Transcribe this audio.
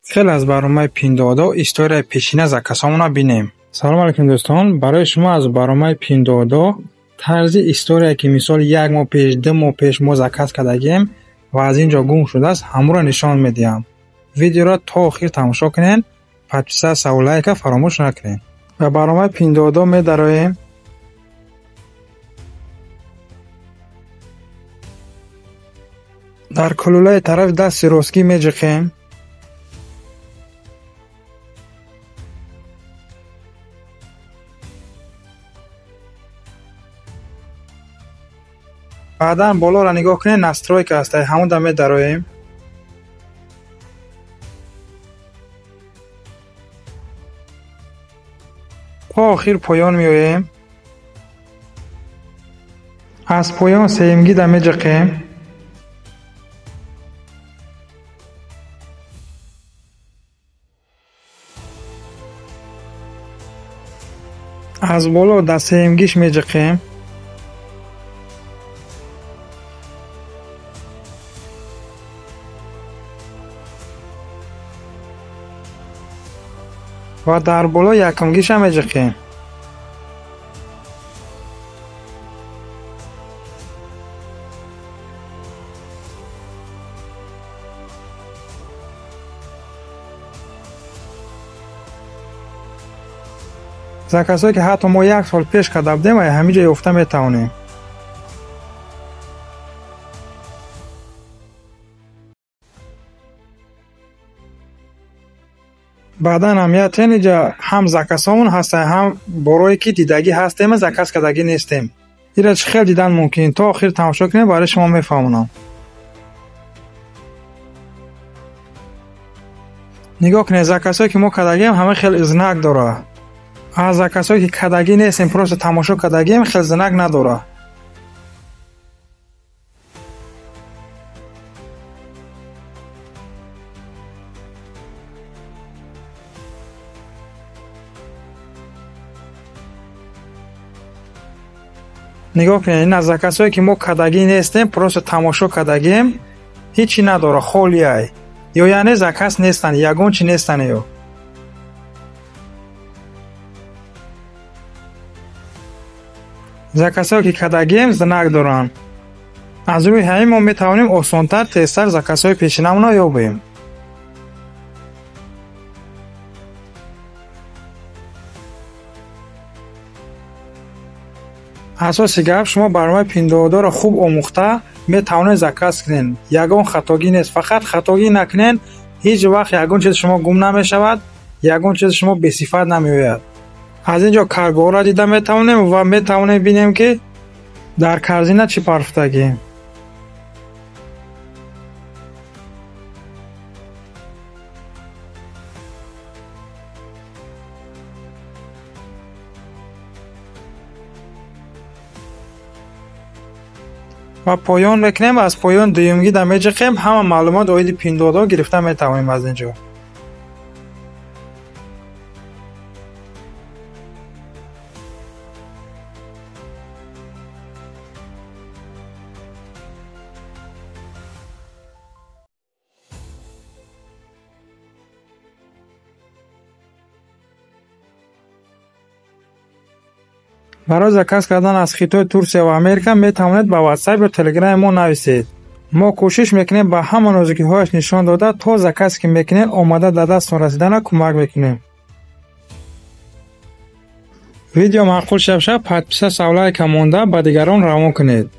خیلی از برنامه پیندادا استوری پیشینه زکاسامون بینیم. سلام علیکم دوستان، برای شما از برنامه پیندادا طرز استوری که مثال 1 ماه پیش 2 ماه پیش ما زکاس کردیم و از اینجا گم شده است همون را نشان میدیم. ویدیو را تا آخر تماشا کنین، پس لایک فراموش نکنین. و برنامه پیندادا می داریم در کلوله طرف دست راستگی می جخیم. بعدا بالا را نگاه کنین، نسترویک است همون دم درایم. تا آخر پایان میایم. از پایان سیمگی دم جقیم. از بالا در سیمگیش می جقیم. و در بالا یکمگیش هم میجقیم. زکاسایی که حتی ما 1 سال پیش کرده بودیم و همینجا یافته میتوانیم. بعدا همیت اینجا هم زکاسامون هسته هم برای که دیدگی هستیم زکاس کردگی نیستیم. ایره چه خیلی دیدن ممکن تا آخر تماشا کنیم برای شما میفهمونم. نگاه کنید زکاسایی که ما کردگیم همه خیلی زنک داره. از زکاسایی که کردگی نیستیم پروست تماشا کردگیم خیلی زنک نداره. نگاه کنید این از زکاسایی که ما کردگی نیستیم پروست تماشا کردگیم هیچی نداره، خالیه. یا یعنی زکاس نیستن، یگون چی نیستن. یا زکاسایی که کردگیم زنک دارن. از روی همین ما میتوانیم آسانتر تیزتر زکاسای پیشینمون را یابیم. اساسی گپ شما برنامه پیندادا را خوب آموخته میتوانید زکاس کنین. یگان خطاگی نیست، فقط خطاگی نکنین هیچ وقت یگان چیز شما گم نمیشود، یگان چیز شما بی صفت نمیآید. از اینجا کارگاه را دیده میتوانیم و میتوانیم ببینیم که در کارزینه چی پرفتگی. و پایان میکنیم. از پایان دویمگی در میجقیم همه معلومات اوید پیندادا گرفته میتوانیم از اینجا. برای زکاس کردن از خطای ترکیه و امریکا میتوانید به واتساپ یا تلگرام ما نویسید. ما کوشش میکنیم به همه نازکی هایش نشان داده تا زکاس که میکنید آماده در دستتان رسیدن کمک میکنیم. ویدیو معقول شب پس لایک مونده به دیگران روان کنید.